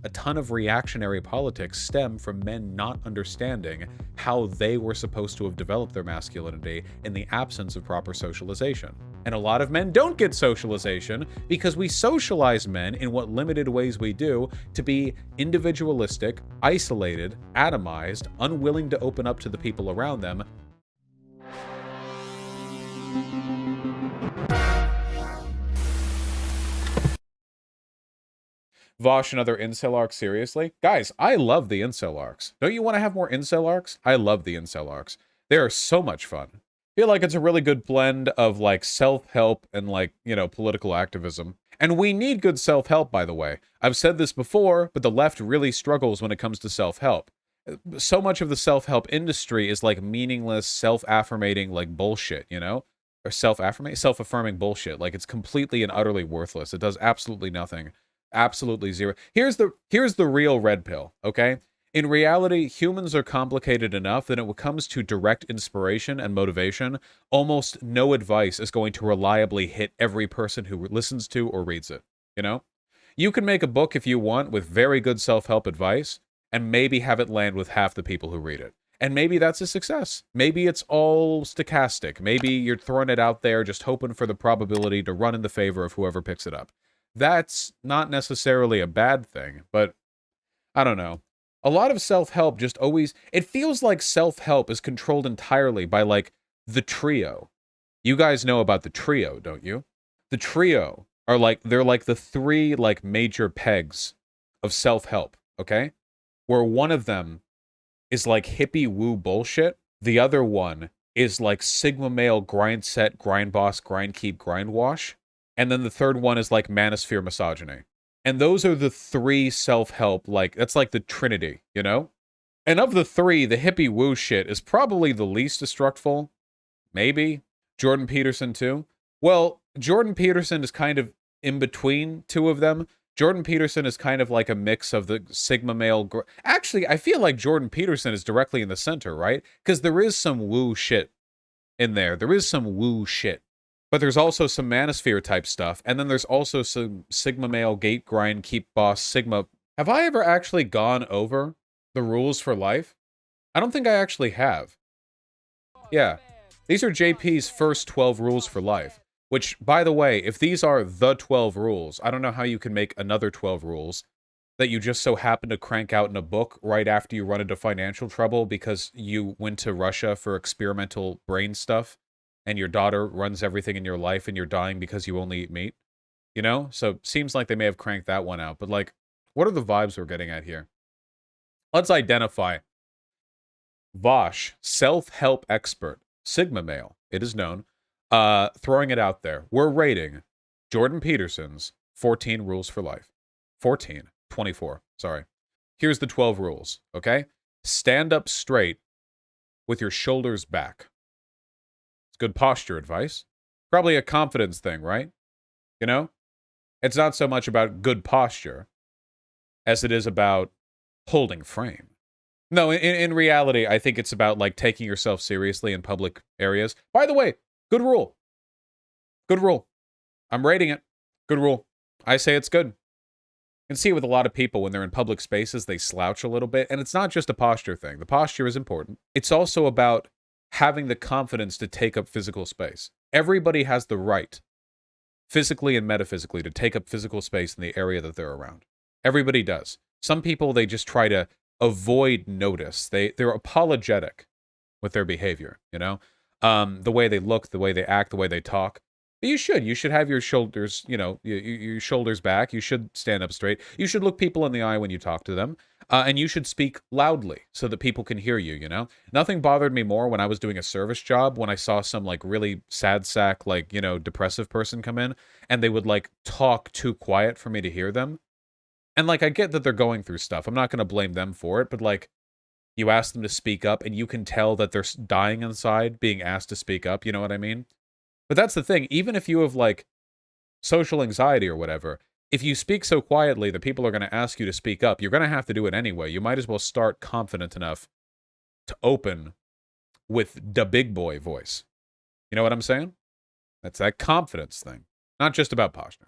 A ton of reactionary politics stem from men not understanding how they were supposed to have developed their masculinity in the absence of proper socialization. And a lot of men don't get socialization because we socialize men in what limited ways we do to be individualistic, isolated, atomized, unwilling to open up to the people around them. Vaush and other incel arcs, seriously? Guys, I love the incel arcs. Don't you want to have more incel arcs? I love the incel arcs. They are so much fun. I feel like it's a really good blend of, like, self-help and, like, you know, political activism. And we need good self-help, by the way. I've said this before, but the left really struggles when it comes to self-help. So much of the self-help industry is, like, meaningless, self-affirmating, like, bullshit, you know? Or self-affirming bullshit. Like, it's completely and utterly worthless. It does absolutely nothing. Absolutely zero. Here's the real red pill, okay? In reality, humans are complicated enough that when it comes to direct inspiration and motivation, almost no advice is going to reliably hit every person who listens to or reads it, you know? You can make a book if you want with very good self-help advice and maybe have it land with half the people who read it. And maybe that's a success. Maybe it's all stochastic. Maybe you're throwing it out there just hoping for the probability to run in the favor of whoever picks it up. That's not necessarily a bad thing, but I don't know. A lot of self-help just always... It feels like self-help is controlled entirely by, like, the trio. You guys know about the trio, don't you? The trio are like... They're like the three, like, major pegs of self-help, okay? Where one of them is, like, hippie woo bullshit. The other one is, like, sigma male grind set, grind boss, grind keep, grind wash. And then the third one is, like, manosphere misogyny. And those are the three self-help, like, that's like the trinity, you know? And of the three, the hippie woo shit is probably the least destructful. Maybe. Jordan Peterson, too. Well, Jordan Peterson is kind of in between two of them. Jordan Peterson is kind of like a mix of the sigma male... Actually, I feel like Jordan Peterson is directly in the center, right? Because there is some woo shit in there. There is some woo shit. But there's also some manosphere type stuff, and then there's also some sigma male, gate grind, keep boss, sigma. Have I ever actually gone over the rules for life? I don't think I actually have. Yeah. These are JP's first 12 rules for life. Which, by the way, if these are the 12 rules, I don't know how you can make another 12 rules that you just so happen to crank out in a book right after you run into financial trouble because you went to Russia for experimental brain stuff. And your daughter runs everything in your life and you're dying because you only eat meat, you know? So seems like they may have cranked that one out. But, like, what are the vibes we're getting at here? Let's identify. Vaush, self-help expert, sigma male, it is known, throwing it out there. We're rating Jordan Peterson's 14 rules for life. 24, sorry. Here's the 12 rules, okay? Stand up straight with your shoulders back. Good posture advice. Probably a confidence thing, right? You know? It's not so much about good posture as it is about holding frame. No, in reality, I think it's about, like, taking yourself seriously in public areas. By the way, good rule. Good rule. I'm rating it. Good rule. I say it's good. You can see with a lot of people when they're in public spaces, they slouch a little bit. And it's not just a posture thing. The posture is important. It's also about having the confidence to take up physical space. Everybody has the right, physically and metaphysically, to take up physical space in the area that they're around. Everybody does. Some people, they just try to avoid notice. They're apologetic with their behavior, you know? The way they look, the way they act, the way they talk. But you should have your shoulders, you know, your shoulders back. You should stand up straight. You should look people in the eye when you talk to them. And you should speak loudly so that people can hear you, you know? Nothing bothered me more when I was doing a service job when I saw some, like, really sad sack, like, you know, depressive person come in and they would, like, talk too quiet for me to hear them. And, like, I get that they're going through stuff. I'm not going to blame them for it, but, like, you ask them to speak up and you can tell that they're dying inside being asked to speak up, you know what I mean? But that's the thing, even if you have, like, social anxiety or whatever, if you speak so quietly that people are going to ask you to speak up, you're going to have to do it anyway. You might as well start confident enough to open with the big boy voice. You know what I'm saying? That's that confidence thing. Not just about posture.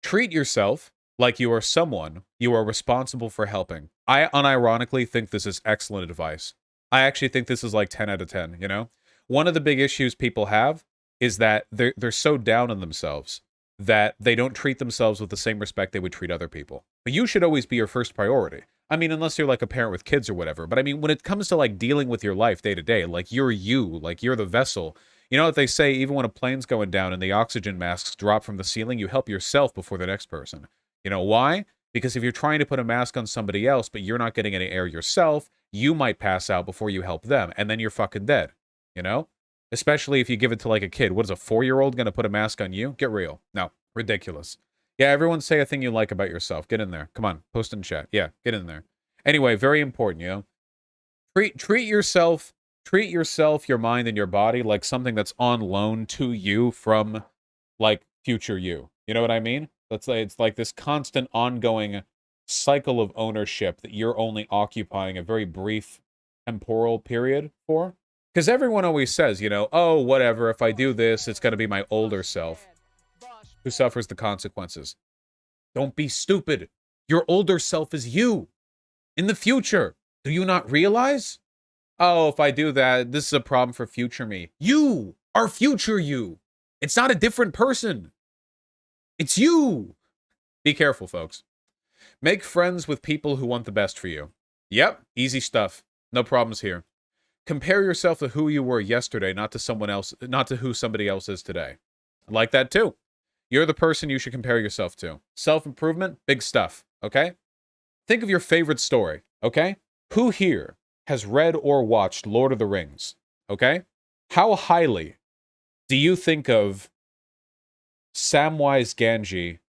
Treat yourself like you are someone you are responsible for helping. I unironically think this is excellent advice. I actually think this is like 10 out of 10, you know? One of the big issues people have is that they're so down on themselves that they don't treat themselves with the same respect they would treat other people. But you should always be your first priority. I mean, unless you're like a parent with kids or whatever. But I mean, when it comes to like dealing with your life day to day, like you're you, like you're the vessel. You know what they say, even when a plane's going down and the oxygen masks drop from the ceiling, you help yourself before the next person. You know why? Because if you're trying to put a mask on somebody else, but you're not getting any air yourself, you might pass out before you help them, and then you're fucking dead. You know? Especially if you give it to like a kid. What is a 4-year-old going to put a mask on you? Get real. No. Ridiculous. Yeah, everyone say a thing you like about yourself. Get in there. Come on. Post in chat. Yeah, get in there. Anyway, very important, you know? Treat yourself, your mind, and your body like something that's on loan to you from, like, future you. You know what I mean? Let's say it's like this constant ongoing cycle of ownership that you're only occupying a very brief temporal period for. Because everyone always says, you know, oh, whatever, if I do this, it's going to be my older self who suffers the consequences. Don't be stupid. Your older self is you. In the future. Do you not realize? Oh, if I do that, this is a problem for future me. You are future you. It's not a different person. It's you. Be careful, folks. Make friends with people who want the best for you. Yep, easy stuff. No problems here. Compare yourself to who you were yesterday, not to someone else, not to who somebody else is today. I like that too. You're the person you should compare yourself to. Self-improvement, big stuff, okay? Think of your favorite story, okay? Who here has read or watched Lord of the Rings, okay? How highly do you think of Samwise Gamgee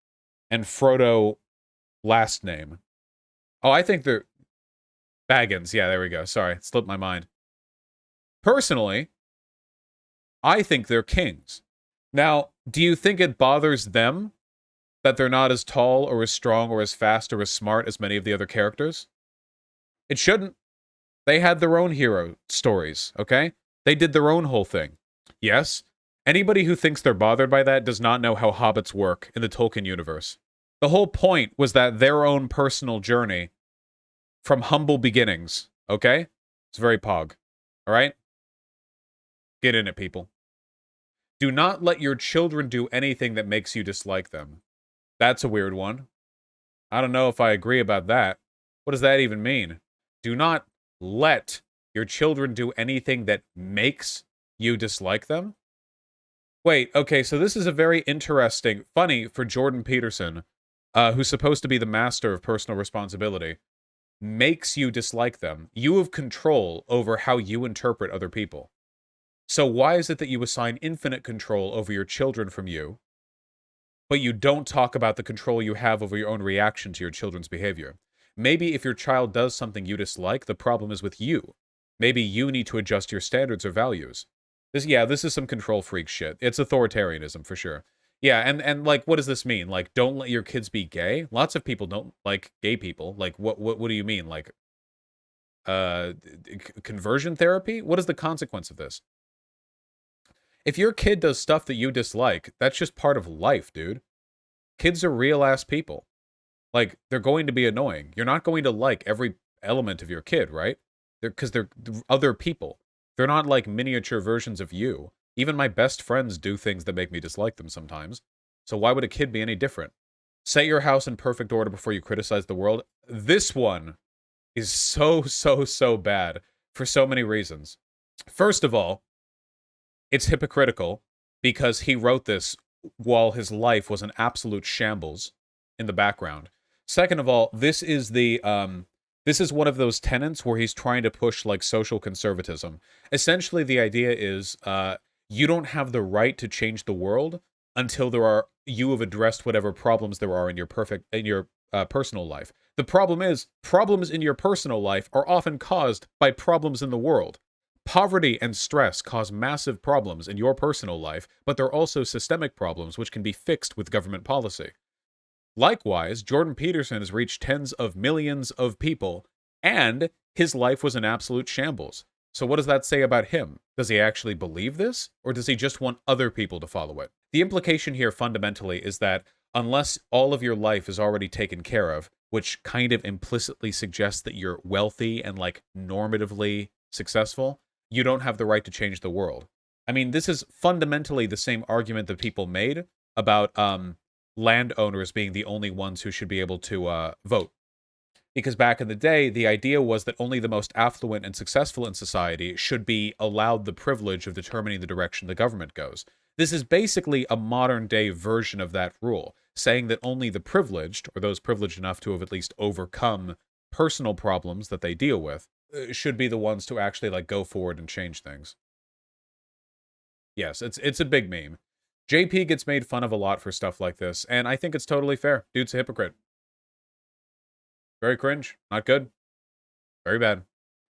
and Frodo last name? Oh, I think they're Baggins. Yeah, there we go. Sorry, it slipped my mind. Personally, I think they're kings. Now, do you think it bothers them that they're not as tall or as strong or as fast or as smart as many of the other characters? It shouldn't. They had their own hero stories, okay? They did their own whole thing. Yes, anybody who thinks they're bothered by that does not know how hobbits work in the Tolkien universe. The whole point was that their own personal journey from humble beginnings, okay? It's very pog, all right? Get in it, people. Do not let your children do anything that makes you dislike them. That's a weird one. I don't know if I agree about that. What does that even mean? Do not let your children do anything that makes you dislike them? Wait, okay, so this is a very interesting, funny for Jordan Peterson, who's supposed to be the master of personal responsibility, makes you dislike them. You have control over how you interpret other people. So why is it that you assign infinite control over your children from you, but you don't talk about the control you have over your own reaction to your children's behavior? Maybe if your child does something you dislike, the problem is with you. Maybe you need to adjust your standards or values. This is some control freak shit. It's authoritarianism for sure. Yeah, and like, what does this mean? Like, don't let your kids be gay? Lots of people don't like gay people. Like, what do you mean? Like, conversion therapy? What is the consequence of this? If your kid does stuff that you dislike, that's just part of life, dude. Kids are real-ass people. Like, they're going to be annoying. You're not going to like every element of your kid, right? Because they're other people. They're not like miniature versions of you. Even my best friends do things that make me dislike them sometimes. So why would a kid be any different? Set your house in perfect order before you criticize the world. This one is so bad for so many reasons. First of all, it's hypocritical because he wrote this while his life was an absolute shambles in the background. Second of all, this is one of those tenets where he's trying to push like social conservatism. Essentially, the idea is you don't have the right to change the world until you have addressed whatever problems there are in your personal life. The problem is, problems in your personal life are often caused by problems in the world. Poverty and stress cause massive problems in your personal life, but they're also systemic problems which can be fixed with government policy. Likewise, Jordan Peterson has reached tens of millions of people, and his life was an absolute shambles. So what does that say about him? Does he actually believe this, or does he just want other people to follow it? The implication here fundamentally is that unless all of your life is already taken care of, which kind of implicitly suggests that you're wealthy and like normatively successful, you don't have the right to change the world. I mean, this is fundamentally the same argument that people made about landowners being the only ones who should be able to vote. Because back in the day, the idea was that only the most affluent and successful in society should be allowed the privilege of determining the direction the government goes. This is basically a modern day version of that rule, saying that only the privileged, or those privileged enough to have at least overcome personal problems that they deal with, should be the ones to actually like go forward and change things. Yes, it's a big meme. JP gets made fun of a lot for stuff like this, and I think it's totally fair. Dude's a hypocrite. Very cringe. Not good. Very bad.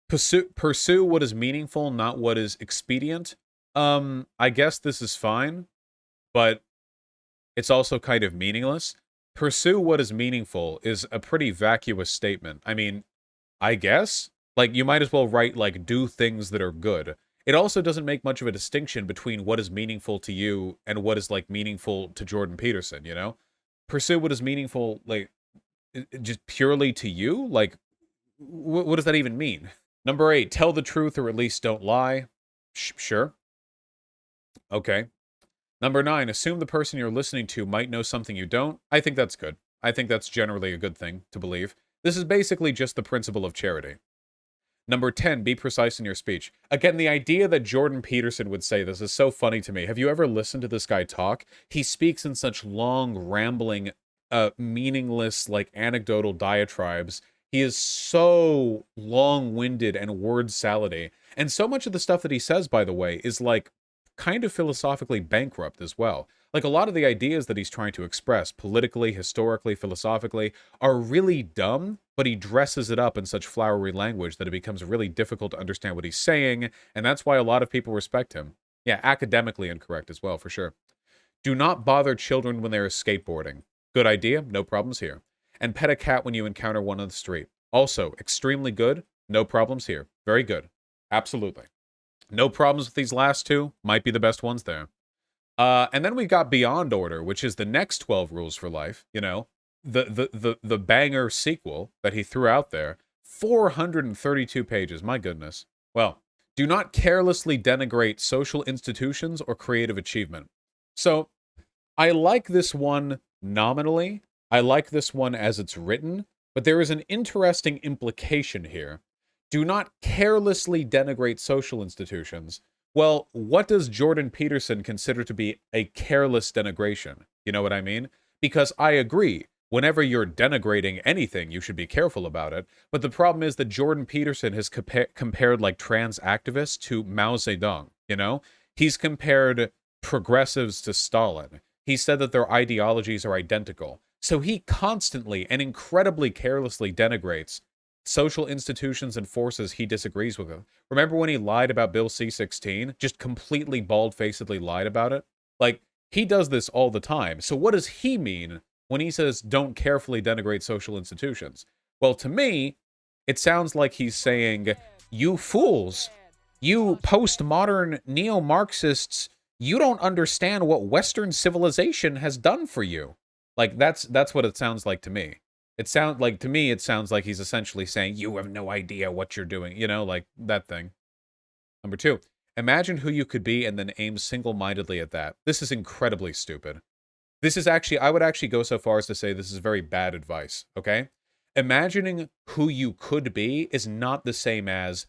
Pursue what is meaningful, not what is expedient. I guess this is fine, but it's also kind of meaningless. Pursue what is meaningful is a pretty vacuous statement. I mean, I guess? Like, you might as well write, like, do things that are good. It also doesn't make much of a distinction between what is meaningful to you and what is, like, meaningful to Jordan Peterson, you know? Pursue what is meaningful, like, just purely to you? Like, what does that even mean? Number 8, tell the truth or at least don't lie. Sure. Okay. Number 9, assume the person you're listening to might know something you don't. I think that's good. I think that's generally a good thing to believe. This is basically just the principle of charity. Number 10, be precise in your speech. Again, the idea that Jordan Peterson would say this is so funny to me. Have you ever listened to this guy talk? He speaks in such long, rambling, meaningless, like, anecdotal diatribes. He is so long-winded and word-salady. And so much of the stuff that he says, by the way, is, like, kind of philosophically bankrupt as well. Like, a lot of the ideas that he's trying to express, politically, historically, philosophically, are really dumb, but he dresses it up in such flowery language that it becomes really difficult to understand what he's saying, and that's why a lot of people respect him. Yeah, academically incorrect as well, for sure. Do not bother children when they're skateboarding. Good idea, no problems here. And pet a cat when you encounter one on the street. Also, extremely good, no problems here. Very good. Absolutely. No problems with these last two, might be the best ones there. And then we got Beyond Order, which is the next 12 rules for life, you know, the banger sequel that he threw out there. 432 pages, my goodness. Well, do not carelessly denigrate social institutions or creative achievement. So, I like this one nominally. I like this one as it's written, but there is an interesting implication here. Do not carelessly denigrate social institutions. Well, what does Jordan Peterson consider to be a careless denigration? You know what I mean? Because I agree, whenever you're denigrating anything, you should be careful about it. But the problem is that Jordan Peterson has compared like trans activists to Mao Zedong, you know? He's compared progressives to Stalin. He said that their ideologies are identical. So he constantly and incredibly carelessly denigrates social institutions and forces he disagrees with. Remember when he lied about Bill C-16? Just completely bald-facedly lied about it? Like, he does this all the time. So what does he mean when he says don't carefully denigrate social institutions? Well, to me, it sounds like he's saying, you fools, you postmodern neo-Marxists, you don't understand what Western civilization has done for you. Like, that's what it sounds like to me. It sounds like he's essentially saying, you have no idea what you're doing, you know, like that thing. Number 2, imagine who you could be and then aim single-mindedly at that. This is incredibly stupid. This is actually, I would actually go so far as to say this is very bad advice, okay? Imagining who you could be is not the same as,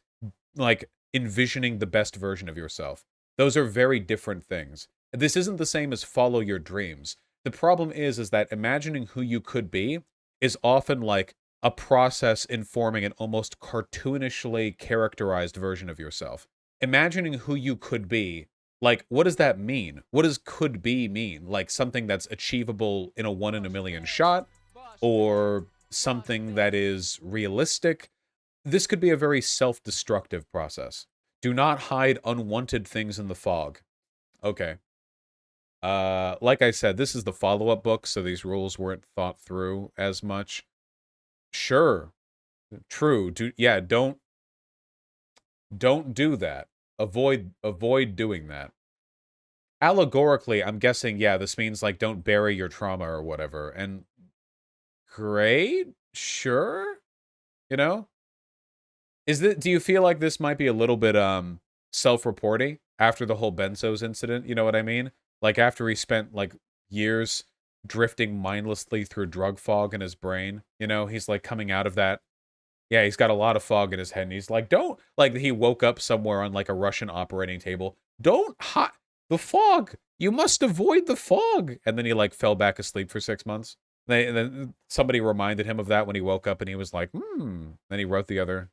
like, envisioning the best version of yourself. Those are very different things. This isn't the same as follow your dreams. The problem is that imagining who you could be is often like a process informing an almost cartoonishly characterized version of yourself. Imagining who you could be, like, what does that mean? What does could be mean? Like something that's achievable in a 1 in a million shot? Or something that is realistic? This could be a very self-destructive process. Do not hide unwanted things in the fog. Okay. Like I said, this is the follow-up book, so these rules weren't thought through as much. Sure. True. Don't do that. Avoid doing that. allegorically, I'm guessing, yeah, this means like don't bury your trauma or whatever. And great, sure, you know? Do you feel like this might be a little bit self-reporting after the whole Benzos incident? You know what I mean? Like after he spent like years drifting mindlessly through drug fog in his brain, you know, he's like coming out of that. Yeah, he's got a lot of fog in his head, and he's like, don't, like, he woke up somewhere on, like, a Russian operating table. Don't hot the fog. You must avoid the fog. And then he, like, fell back asleep for 6 months. And then somebody reminded him of that when he woke up, and he was like, Then he wrote the other.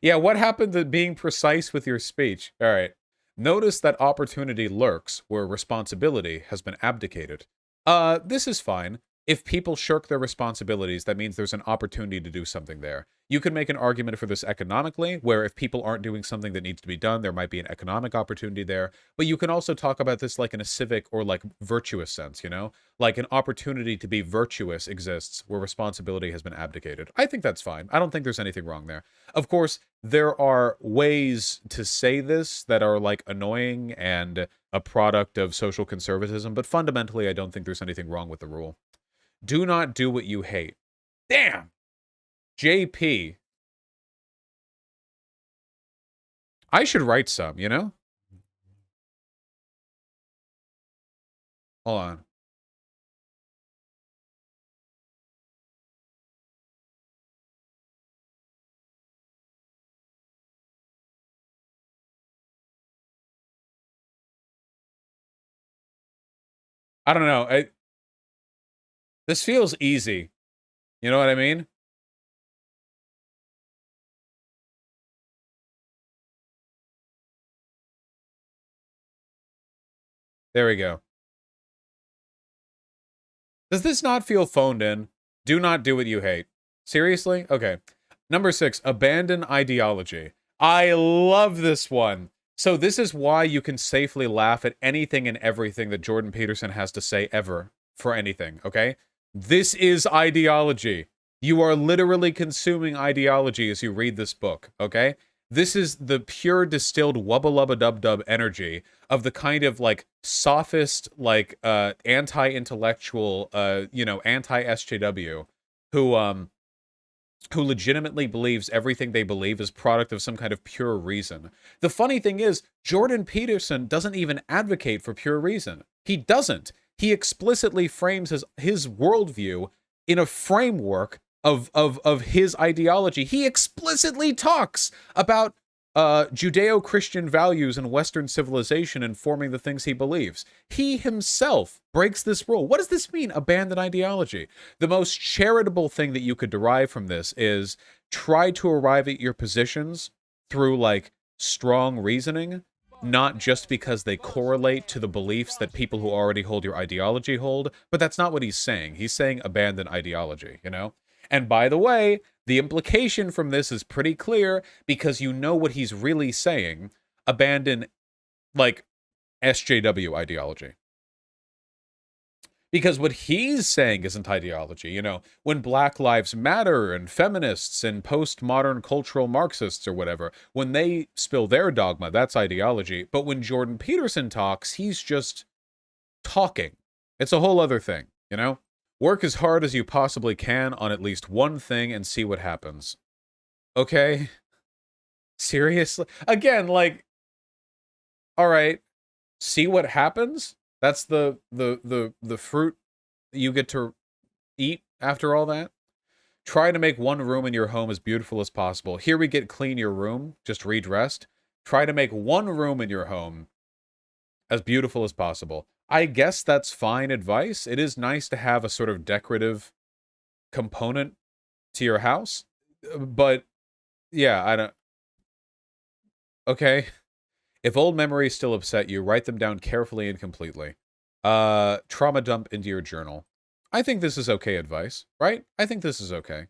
Yeah, what happened to being precise with your speech? All right. Notice that opportunity lurks where responsibility has been abdicated. This is fine. If people shirk their responsibilities, that means there's an opportunity to do something there. You can make an argument for this economically, where if people aren't doing something that needs to be done, there might be an economic opportunity there. But you can also talk about this like in a civic or like virtuous sense, you know? Like an opportunity to be virtuous exists where responsibility has been abdicated. I think that's fine. I don't think there's anything wrong there. Of course, there are ways to say this that are like annoying and a product of social conservatism, but fundamentally, I don't think there's anything wrong with the rule. Do not do what you hate. Damn! JP. I should write some, you know? Hold on. I don't know. This feels easy. You know what I mean? There we go. Does this not feel phoned in? Do not do what you hate. Seriously? Okay. Number 6, abandon ideology. I love this one. So this is why you can safely laugh at anything and everything that Jordan Peterson has to say ever for anything, okay? This is ideology. You are literally consuming ideology as you read this book, okay? This is the pure distilled wubba-lubba-dub-dub energy of the kind of like sophist, like anti-intellectual, anti-SJW who legitimately believes everything they believe is product of some kind of pure reason. The funny thing is, Jordan Peterson doesn't even advocate for pure reason. He doesn't. He explicitly frames his worldview in a framework of his ideology. He explicitly talks about Judeo-Christian values and Western civilization informing the things he believes. He himself breaks this rule. What does this mean, abandon ideology? The most charitable thing that you could derive from this is try to arrive at your positions through, like, strong reasoning, not just because they correlate to the beliefs that people who already hold your ideology hold, but that's not what he's saying. He's saying abandon ideology, you know? And by the way, the implication from this is pretty clear because you know what he's really saying. Abandon, like, SJW ideology. Because what he's saying isn't ideology, you know, when Black Lives Matter and feminists and postmodern cultural Marxists or whatever, when they spill their dogma, that's ideology. But when Jordan Peterson talks, he's just talking. It's a whole other thing, you know? Work as hard as you possibly can on at least one thing and see what happens. Okay? Seriously? Again, like, all right, see what happens? That's the fruit you get to eat after all that? Try to make one room in your home as beautiful as possible. Here we get clean your room, just redressed. Try to make one room in your home as beautiful as possible. I guess that's fine advice. It is nice to have a sort of decorative component to your house, but yeah, I don't. Okay. If old memories still upset you, write them down carefully and completely. Trauma dump into your journal. I think this is okay advice, right? I think this is okay.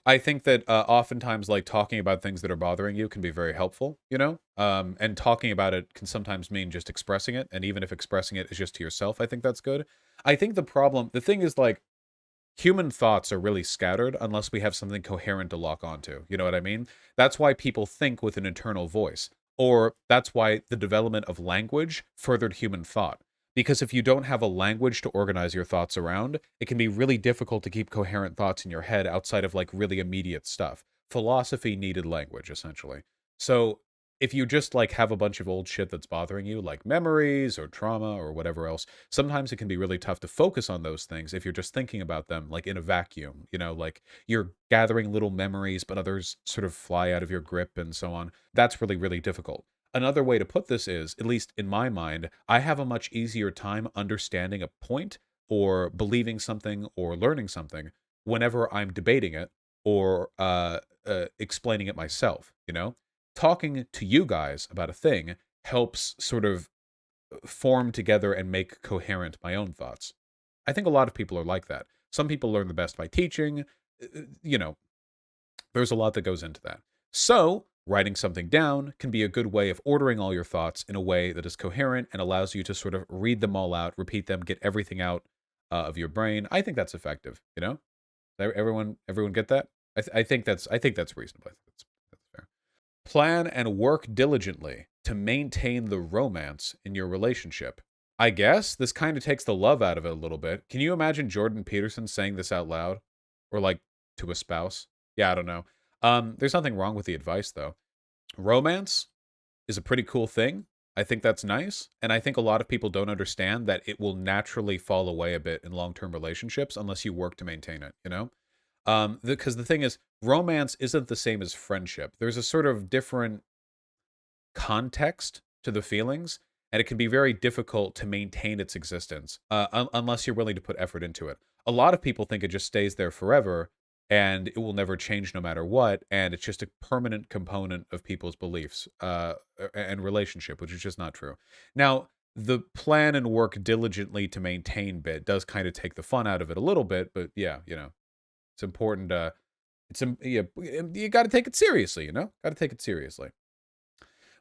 I think that oftentimes, like, talking about things that are bothering you can be very helpful, you know? And talking about it can sometimes mean just expressing it, and even if expressing it is just to yourself, I think that's good. I think the thing is, like, human thoughts are really scattered unless we have something coherent to lock onto. You know what I mean? That's why people think with an internal voice. Or that's why the development of language furthered human thought. Because if you don't have a language to organize your thoughts around, it can be really difficult to keep coherent thoughts in your head outside of like really immediate stuff. Philosophy needed language, essentially. So if you just like have a bunch of old shit that's bothering you, like memories or trauma or whatever else, sometimes it can be really tough to focus on those things if you're just thinking about them like in a vacuum, like you're gathering little memories, but others sort of fly out of your grip and so on. That's really, really difficult. Another way to put this is, at least in my mind, I have a much easier time understanding a point or believing something or learning something whenever I'm debating it or explaining it myself. Talking to you guys about a thing helps sort of form together and make coherent my own thoughts. I think a lot of people are like that. Some people learn the best by teaching. You know, there's a lot that goes into that. So, writing something down can be a good way of ordering all your thoughts in a way that is coherent and allows you to sort of read them all out, repeat them, get everything out of your brain. I think that's effective. Everyone get that? I think that's reasonable. I think that's fair. Plan and work diligently to maintain the romance in your relationship. I guess this kind of takes the love out of it a little bit. Can you imagine Jordan Peterson saying this out loud? Or like to a spouse? Yeah, I don't know. There's nothing wrong with the advice though. Romance is a pretty cool thing. I think that's nice. And I think a lot of people don't understand that it will naturally fall away a bit in long-term relationships unless you work to maintain it? Because the thing is, romance isn't the same as friendship. There's a sort of different context to the feelings, and it can be very difficult to maintain its existence unless you're willing to put effort into it. A lot of people think it just stays there forever and it will never change no matter what, and it's just a permanent component of people's beliefs and relationship, which is just not true. Now, the plan and work diligently to maintain bit does kind of take the fun out of it a little bit, but yeah, it's important. You got to take it seriously. Got to take it seriously.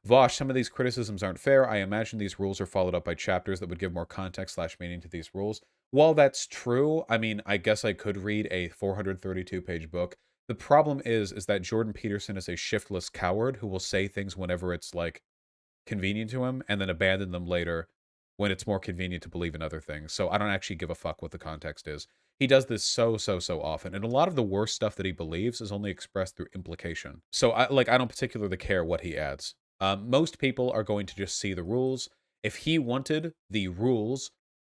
Vaush, some of these criticisms aren't fair. I imagine these rules are followed up by chapters that would give more context/meaning to these rules. While that's true, I mean, I guess I could read a 432-page book. The problem is that Jordan Peterson is a shiftless coward who will say things whenever it's like convenient to him and then abandon them later when it's more convenient to believe in other things. So I don't actually give a fuck what the context is. He does this so often, and a lot of the worst stuff that he believes is only expressed through implication. So I don't particularly care what he adds. Most people are going to just see the rules. If he wanted the rules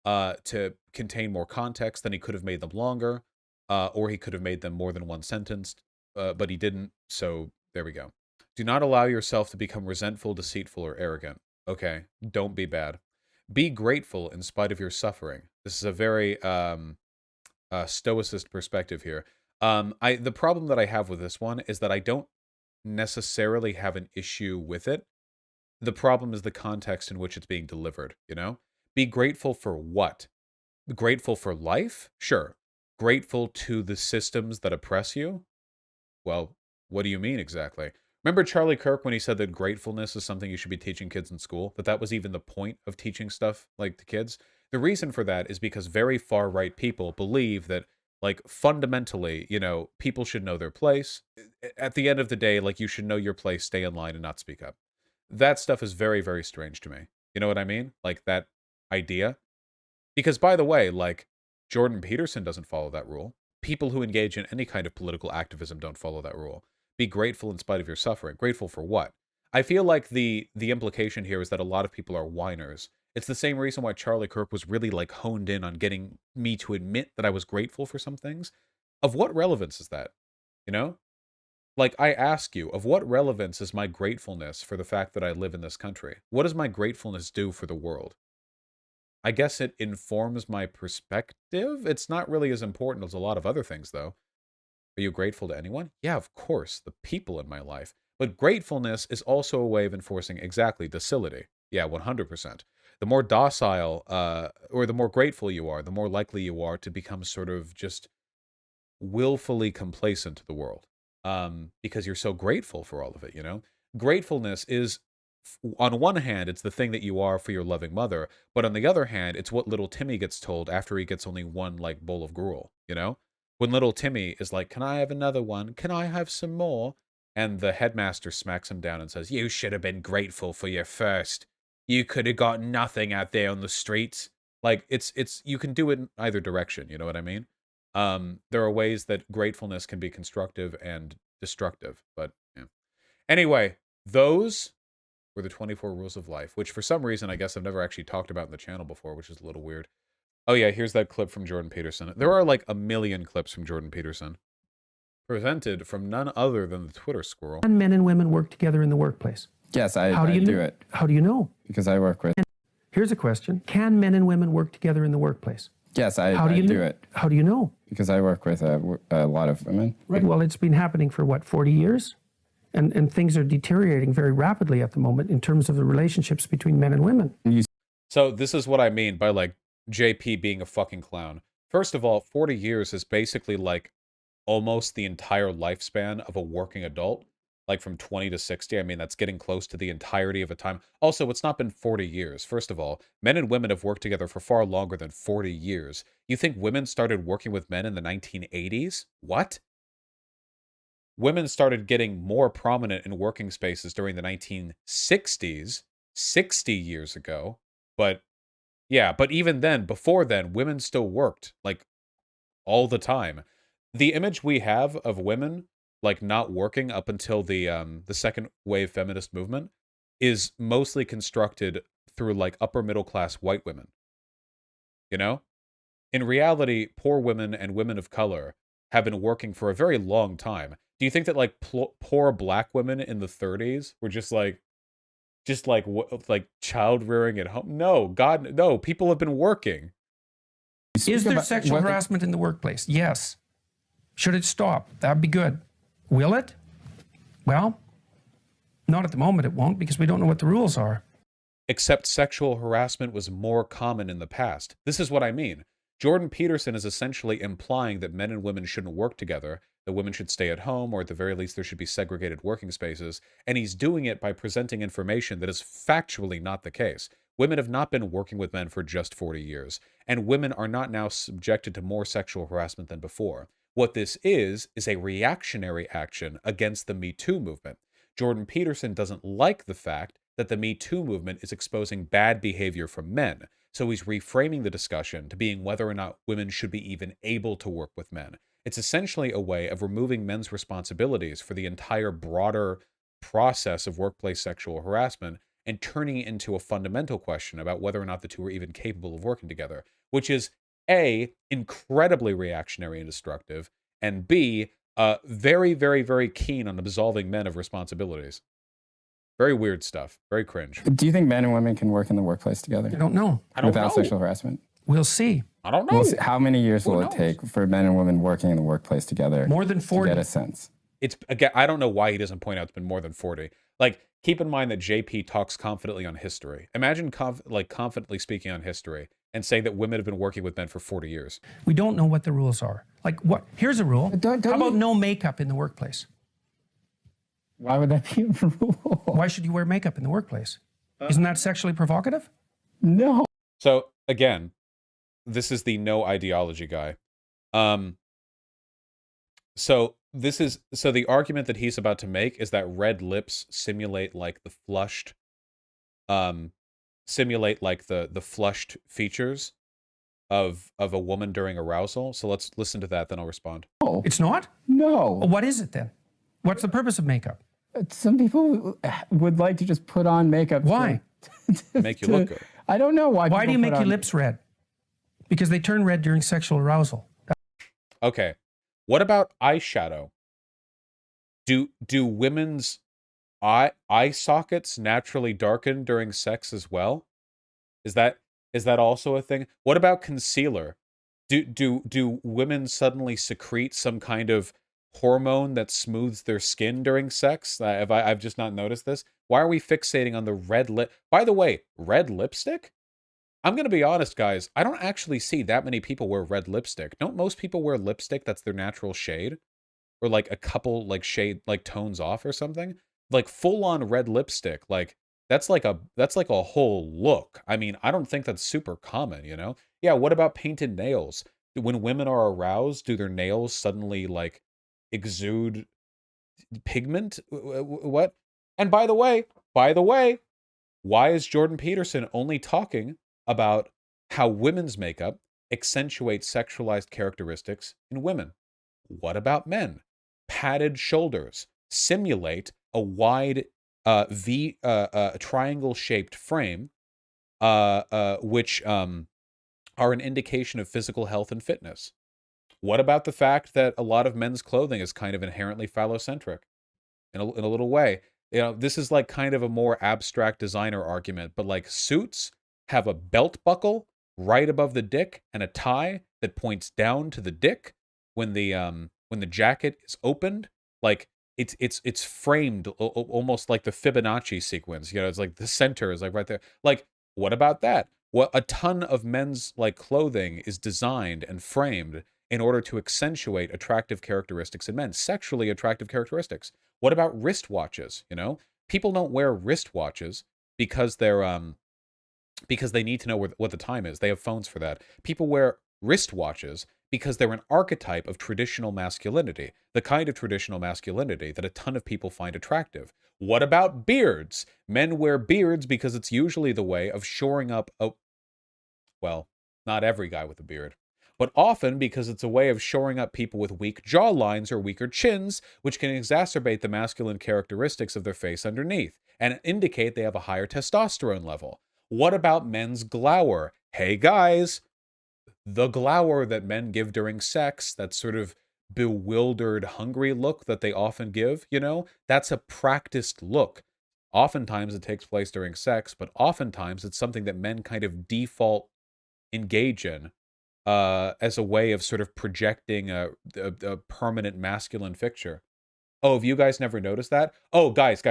to contain more context, then he could have made them longer, or he could have made them more than one sentence, but he didn't, so there we go. Do not allow yourself to become resentful, deceitful, or arrogant. Okay, don't be bad. Be grateful in spite of your suffering. This is a very stoicist perspective here. The problem that I have with this one is that I don't necessarily have an issue with it. The problem is the context in which it's being delivered. Be grateful for what? Grateful for life? Sure. Grateful to the systems that oppress you? Well, what do you mean exactly? Remember Charlie Kirk when he said that gratefulness is something you should be teaching kids in school? That was even the point of teaching stuff like to kids? The reason for that is because very far-right people believe that like fundamentally, people should know their place. At the end of the day, like you should know your place, stay in line and not speak up. That stuff is very, very strange to me. You know what I mean? Like that idea. Because by the way, like Jordan Peterson doesn't follow that rule. People who engage in any kind of political activism don't follow that rule. Be grateful in spite of your suffering. Grateful for what? I feel like the implication here is that a lot of people are whiners. It's the same reason why Charlie Kirk was really like honed in on getting me to admit that I was grateful for some things. Of what relevance is that? You know? Like I ask you, of what relevance is my gratefulness for the fact that I live in this country? What does my gratefulness do for the world? I guess it informs my perspective. It's not really as important as a lot of other things though. Are you grateful to anyone? Yeah, of course, the people in my life. But gratefulness is also a way of enforcing exactly docility. Yeah, 100%. The more docile, or the more grateful you are, the more likely you are to become sort of just willfully complacent to the world. Because you're so grateful for all of it. Gratefulness is, on one hand, it's the thing that you are for your loving mother, but on the other hand, it's what little Timmy gets told after he gets only one, like, bowl of gruel, When little Timmy is like, can I have another one? Can I have some more? and the headmaster smacks him down and says, "You should have been grateful for your first. You could have got nothing out there on the streets." Like, it's you can do it in either direction, you know what I mean? There are ways that gratefulness can be constructive and destructive, but yeah. Anyway, those were the 24 rules of life, which for some reason I guess I've never actually talked about in the channel before, which is a little weird. Oh yeah, here's that clip from Jordan Peterson. There are like a million clips from Jordan Peterson. Presented from none other than the Twitter squirrel. Can men and women work together in the workplace? Yes, I do it. How do you know? Because I work with. Here's a question. Can men and women work together in the workplace? Yes, I do it. How do you know? Because I work with a lot of women. Right. Well, it's been happening for what, 40 years? And things are deteriorating very rapidly at the moment in terms of the relationships between men and women. So this is what I mean by like JP being a fucking clown. First of all, 40 years is basically like almost the entire lifespan of a working adult, like from 20 to 60. I mean, that's getting close to the entirety of a time. Also, it's not been 40 years. First of all, men and women have worked together for far longer than 40 years. You think women started working with men in the 1980s? What? Women started getting more prominent in working spaces during the 1960s, 60 years ago. But yeah, but even then, before then, women still worked, like, all the time. The image we have of women like not working up until the second wave feminist movement is mostly constructed through like upper middle class white women. You know? In reality, poor women and women of color have been working for a very long time. Do you think that like poor black women in the 30s were just like child rearing at home? No, God, no. People have been working. Is there sexual harassment in the workplace? Yes. Should it stop? That'd be good. Will it? Well, not at the moment it won't, because we don't know what the rules are. Except sexual harassment was more common in the past. This is what I mean. Jordan Peterson is essentially implying that men and women shouldn't work together, that women should stay at home, or at the very least there should be segregated working spaces, and he's doing it by presenting information that is factually not the case. Women have not been working with men for just 40 years, and women are not now subjected to more sexual harassment than before. What this is a reactionary action against the Me Too movement. Jordan Peterson doesn't like the fact that the Me Too movement is exposing bad behavior from men, so he's reframing the discussion to being whether or not women should be even able to work with men. It's essentially a way of removing men's responsibilities for the entire broader process of workplace sexual harassment and turning it into a fundamental question about whether or not the two are even capable of working together, which is A, incredibly reactionary and destructive, and B, very, very, very keen on absolving men of responsibilities. Very weird stuff. Very cringe. Do you think men and women can work in the workplace together? I don't know. Without sexual harassment? We'll see. I don't know. How many years will it take for men and women working in the workplace together? More than 40. To get a sense. It's, again, I don't know why he doesn't point out it's been more than 40. Like, keep in mind that JP talks confidently on history. Imagine confidently speaking on history and saying that women have been working with men for 40 years. We don't know what the rules are. Like, what? Here's a rule. How about no makeup in the workplace? Why would that be a rule? Why should you wear makeup in the workplace? Isn't that sexually provocative? No. So, again, this is the no ideology guy. So the argument that he's about to make is that red lips simulate like the flushed flushed features of a woman during arousal. So let's listen to that, then I'll respond. Oh. It's not? No. Well, what is it then? What's the purpose of makeup? Some people would like to just put on makeup. Why? To make you look good. I don't know why. Why do you make your lips red? Because they turn red during sexual arousal. Okay. What about eyeshadow? Do women's eye sockets naturally darken during sex as well? Is that also a thing? What about concealer? Do women suddenly secrete some kind of hormone that smooths their skin during sex? I've just not noticed this. Why are we fixating on the red lip? By the way, red lipstick? I'm going to be honest, guys. I don't actually see that many people wear red lipstick. Don't most people wear lipstick that's their natural shade? Or like a couple like shade, like tones off or something? Like full on red lipstick. Like that's like a whole look. I mean, I don't think that's super common, you know? Yeah, what about painted nails? When women are aroused, do their nails suddenly like exude pigment? What? And by the way, why is Jordan Peterson only talking about how women's makeup accentuates sexualized characteristics in women? What about men? Padded shoulders simulate a wide triangle-shaped frame, which are an indication of physical health and fitness. What about the fact that a lot of men's clothing is kind of inherently phallocentric in a little way? You know, this is like kind of a more abstract designer argument, but like suits have a belt buckle right above the dick and a tie that points down to the dick when the jacket is opened. Like it's framed almost like the Fibonacci sequence. You know, it's like the center is like right there. Like, what about that? What a ton of men's like clothing is designed and framed in order to accentuate attractive characteristics in men, sexually attractive characteristics. What about wristwatches? You know, people don't wear wristwatches because because they need to know what the time is. They have phones for that. People wear wristwatches because they're an archetype of traditional masculinity, the kind of traditional masculinity that a ton of people find attractive. What about beards? Men wear beards because it's usually the way of shoring up well, not every guy with a beard, but often because it's a way of shoring up people with weak jawlines or weaker chins, which can exacerbate the masculine characteristics of their face underneath and indicate they have a higher testosterone level. What about men's glower? Hey guys, the glower that men give during sex, that sort of bewildered, hungry look that they often give, you know, that's a practiced look. Oftentimes it takes place during sex, but oftentimes it's something that men kind of default engage in as a way of sort of projecting a permanent masculine fixture. Oh, have you guys never noticed that? Oh, guys.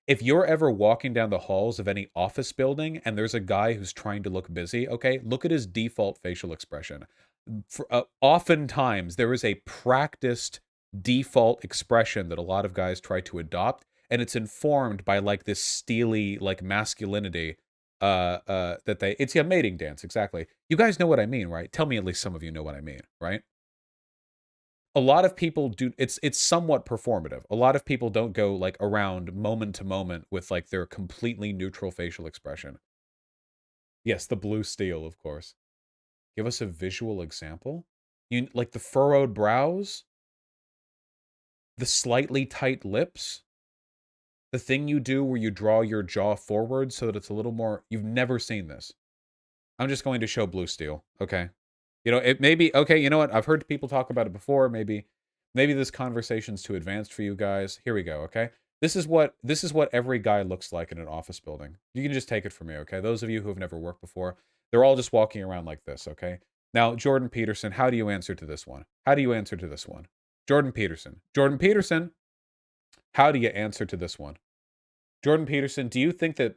If you're ever walking down the halls of any office building and there's a guy who's trying to look busy, okay, look at his default facial expression. Oftentimes, there is a practiced default expression that a lot of guys try to adopt, and it's informed by like this steely like masculinity that it's a mating dance. Exactly. You guys know what I mean, right? Tell me at least some of you know what I mean, right? A lot of people do. It's somewhat performative. A lot of people don't go like around moment to moment with like their completely neutral facial expression. Yes, the blue steel, of course. Give us a visual example. You like the furrowed brows, the slightly tight lips, the thing you do where you draw your jaw forward so that it's a little more. You've never seen this. I'm just going to show blue steel. Okay. You know, it may be okay. You know what? I've heard people talk about it before. Maybe this conversation's too advanced for you guys. Here we go. Okay. This is what every guy looks like in an office building. You can just take it from me. Okay. Those of you who have never worked before, they're all just walking around like this. Okay. Now, Jordan Peterson, how do you answer to this one? How do you answer to this one? Jordan Peterson, how do you answer to this one? Jordan Peterson, do you think the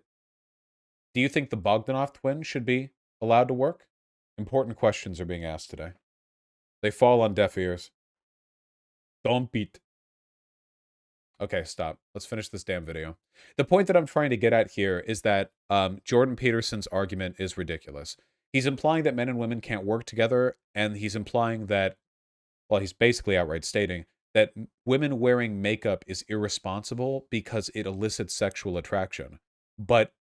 Bogdanov twins should be allowed to work? Important questions are being asked today. They fall on deaf ears. Don't beat. Okay, stop. Let's finish this damn video. The point that I'm trying to get at here is that Jordan Peterson's argument is ridiculous. He's implying that men and women can't work together, and he's implying that, well, he's basically outright stating that women wearing makeup is irresponsible because it elicits sexual attraction. But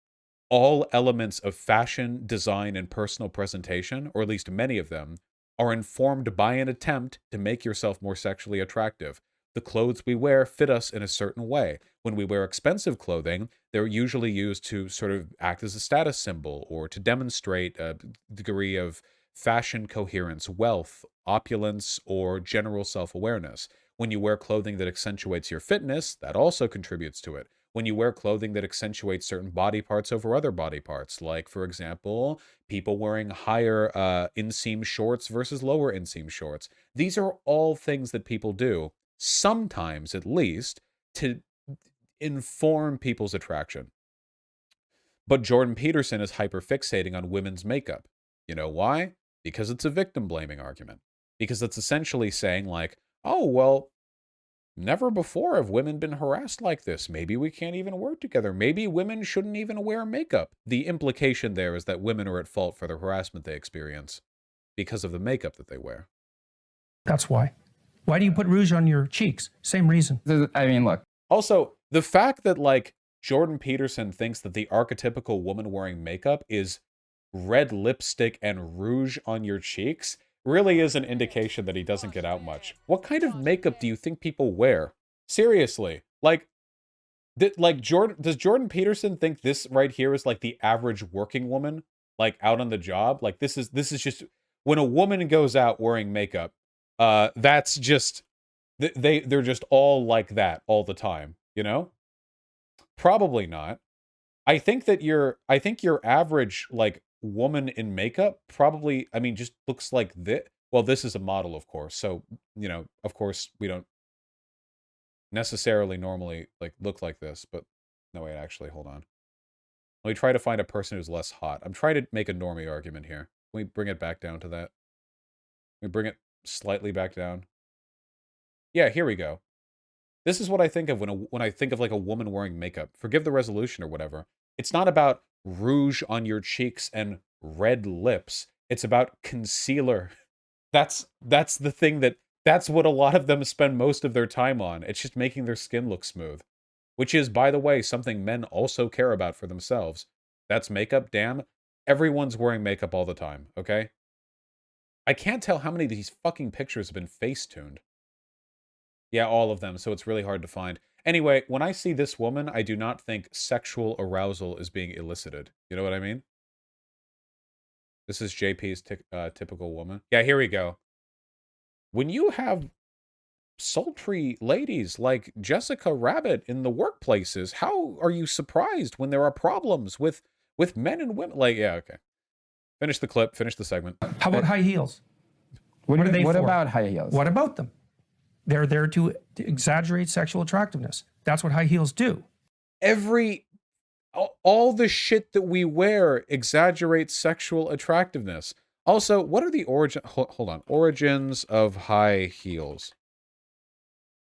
all elements of fashion, design, and personal presentation, or at least many of them, are informed by an attempt to make yourself more sexually attractive. The clothes we wear fit us in a certain way. When we wear expensive clothing, they're usually used to sort of act as a status symbol or to demonstrate a degree of fashion coherence, wealth, opulence, or general self-awareness. When you wear clothing that accentuates your fitness, that also contributes to it. When you wear clothing that accentuates certain body parts over other body parts, like, for example, people wearing higher inseam shorts versus lower inseam shorts. These are all things that people do, sometimes at least, to inform people's attraction. But Jordan Peterson is hyperfixating on women's makeup. You know why? Because it's a victim-blaming argument. Because it's essentially saying, like, oh, well, never before have women been harassed like this. Maybe we can't even work together. Maybe women shouldn't even wear makeup. The implication there is that women are at fault for the harassment they experience because of the makeup that they wear. That's why. Why do you put rouge on your cheeks? Same reason. I mean, look. Also, the fact that, like, Jordan Peterson thinks that the archetypical woman wearing makeup is red lipstick and rouge on your cheeks really is an indication that he doesn't get out much. What kind of makeup do you think people wear? Seriously. Like, does Jordan Peterson think this right here is like the average working woman, like out on the job? Like this is just when a woman goes out wearing makeup, that's just they're just all like that all the time, you know? Probably not. I think your average like woman in makeup probably, I mean, just looks like this. Well, this is a model, of course. So, you know, of course we don't necessarily normally like look like this, but no, wait, actually, hold on. Let me try to find a person who's less hot. I'm trying to make a normie argument here. Can we bring it back down to that? Can we bring it slightly back down? Yeah, here we go. This is what I think of when I think of like a woman wearing makeup. Forgive the resolution or whatever. It's not about rouge on your cheeks and red lips. It's about concealer. That's the thing that's what a lot of them spend most of their time on. It's just making their skin look smooth. Which is, by the way, something men also care about for themselves. That's makeup, damn. Everyone's wearing makeup all the time, okay? I can't tell how many of these fucking pictures have been face-tuned. Yeah, all of them, so it's really hard to find. Anyway, when I see this woman, I do not think sexual arousal is being elicited. You know what I mean? This is JP's typical woman. Yeah, here we go. When you have sultry ladies like Jessica Rabbit in the workplaces, how are you surprised when there are problems with men and women? Like, yeah, okay. Finish the clip, finish the segment. How about high heels? What are they for? About high heels? What about them? They're there to exaggerate sexual attractiveness. That's what high heels do. All the shit that we wear exaggerates sexual attractiveness. Also, what are the origins of high heels?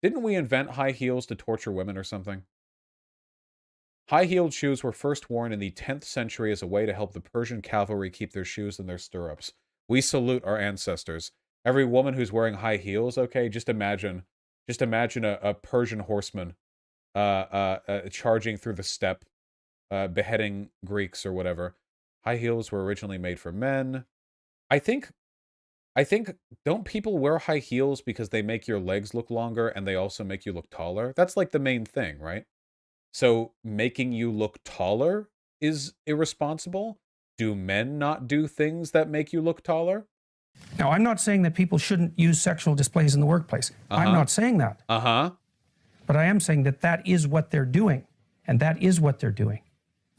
Didn't we invent high heels to torture women or something? High-heeled shoes were first worn in the 10th century as a way to help the Persian cavalry keep their shoes in their stirrups. We salute our ancestors. Every woman who's wearing high heels, okay, just imagine a Persian horseman charging through the steppe, beheading Greeks or whatever. High heels were originally made for men. I think, don't people wear high heels because they make your legs look longer and they also make you look taller? That's like the main thing, right? So making you look taller is irresponsible? Do men not do things that make you look taller? Now, I'm not saying that people shouldn't use sexual displays in the workplace. I'm not saying that. But I am saying that that is what they're doing. And that is what they're doing.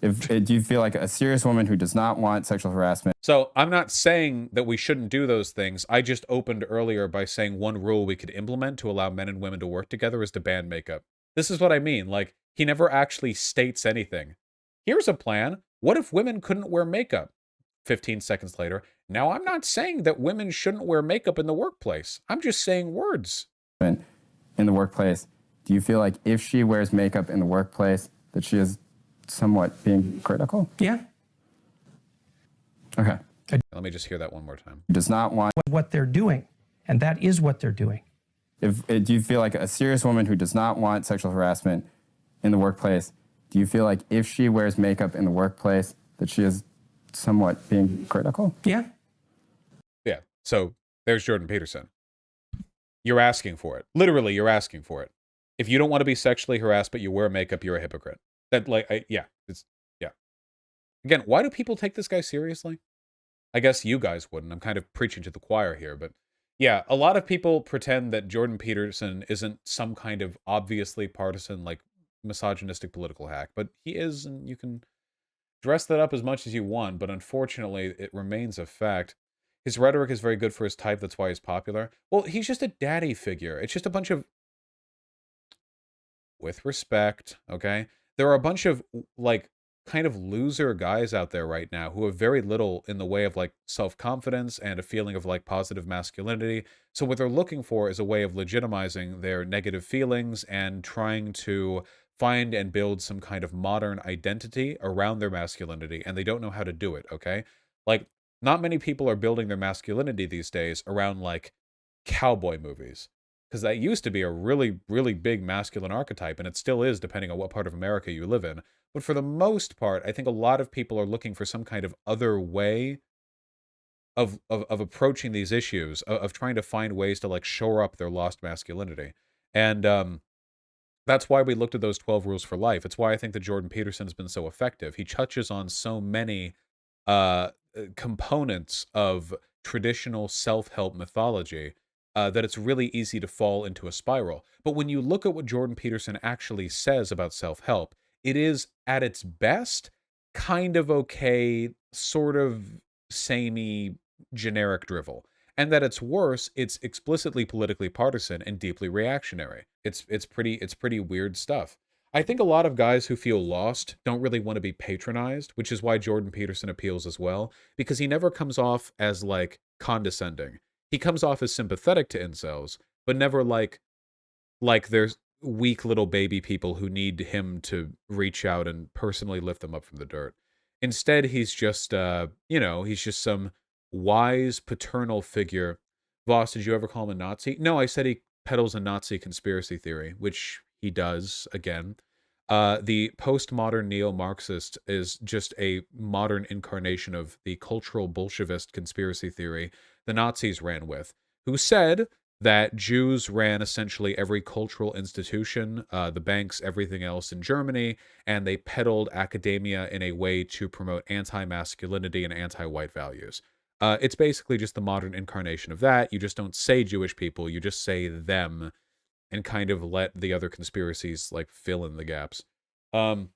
Do you feel like a serious woman who does not want sexual harassment? So I'm not saying that we shouldn't do those things. I just opened earlier by saying one rule we could implement to allow men and women to work together is to ban makeup. This is what I mean. Like, he never actually states anything. Here's a plan. What if women couldn't wear makeup? 15 seconds later. Now, I'm not saying that women shouldn't wear makeup in the workplace. I'm just saying words. In the workplace, do you feel like if she wears makeup in the workplace, that she is somewhat being critical? Yeah. Okay. Let me just hear that one more time. Does not want what they're doing. And that is what they're doing. Do you feel like a serious woman who does not want sexual harassment in the workplace, do you feel like if she wears makeup in the workplace, that she is somewhat being critical? Yeah. Yeah. So there's Jordan Peterson. You're asking for it. Literally, you're asking for it. If you don't want to be sexually harassed, but you wear makeup, you're a hypocrite. That, like, yeah. Again, why do people take this guy seriously? I guess you guys wouldn't. I'm kind of preaching to the choir here, but yeah, a lot of people pretend that Jordan Peterson isn't some kind of obviously partisan, like, misogynistic political hack, but he is, and you can dress that up as much as you want, but unfortunately, it remains a fact. His rhetoric is very good for his type, that's why he's popular. Well, he's just a daddy figure. It's just a bunch of, with respect, okay? There are a bunch of, like, kind of loser guys out there right now who have very little in the way of, like, self-confidence and a feeling of, like, positive masculinity. So what they're looking for is a way of legitimizing their negative feelings and trying to find and build some kind of modern identity around their masculinity, and they don't know how to do it, okay? Like, not many people are building their masculinity these days around, like, cowboy movies. because that used to be a really, really big masculine archetype, and it still is, depending on what part of America you live in. But for the most part, I think a lot of people are looking for some kind of other way of approaching these issues, of trying to find ways to like shore up their lost masculinity. And that's why we looked at those 12 rules for life. It's why I think that Jordan Peterson has been so effective. He touches on so many components of traditional self-help mythology that it's really easy to fall into a spiral. But when you look at what Jordan Peterson actually says about self-help, it is at its best kind of okay, sort of samey, generic drivel. And that it's worse, it's explicitly politically partisan and deeply reactionary. It's pretty weird stuff. I think a lot of guys who feel lost don't really want to be patronized, which is why Jordan Peterson appeals as well, because he never comes off as like condescending. He comes off as sympathetic to incels, but never like there's weak little baby people who need him to reach out and personally lift them up from the dirt. Instead, he's just he's just some wise paternal figure. Voss, did you ever call him a Nazi? No, I said he peddles a Nazi conspiracy theory, which he does again. The postmodern neo-Marxist is just a modern incarnation of the cultural Bolshevist conspiracy theory the Nazis ran with, who said that Jews ran essentially every cultural institution, the banks, everything else in Germany, and they peddled academia in a way to promote anti-masculinity and anti-white values. It's basically just the modern incarnation of that. You just don't say Jewish people, you just say them, and kind of let the other conspiracies like fill in the gaps. I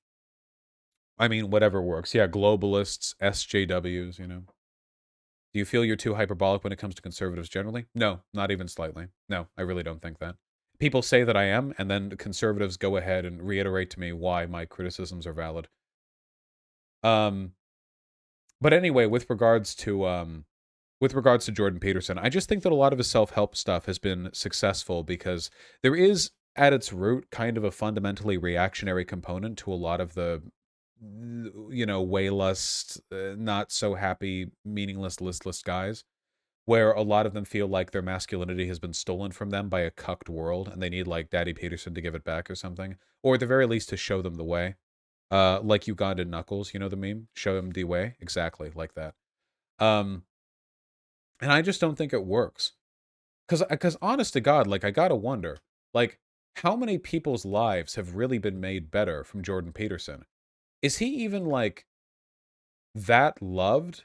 mean, whatever works. Yeah, globalists, SJWs, you know. Do you feel you're too hyperbolic when it comes to conservatives generally? No, not even slightly. No, I really don't think that. People say that I am, and then conservatives go ahead and reiterate to me why my criticisms are valid. But anyway, with regards to Jordan Peterson, I just think that a lot of his self-help stuff has been successful because there is, at its root, kind of a fundamentally reactionary component to a lot of the, waylust, not so happy, meaningless, listless guys, where a lot of them feel like their masculinity has been stolen from them by a cucked world, and they need, like, Daddy Peterson to give it back or something, or at the very least to show them the way. Like Ugandan Knuckles, you know the meme? Show them the way? Exactly, like that. And I just don't think it works. Because honest to God, like, I gotta wonder, like, how many people's lives have really been made better from Jordan Peterson? Is he even, like, that loved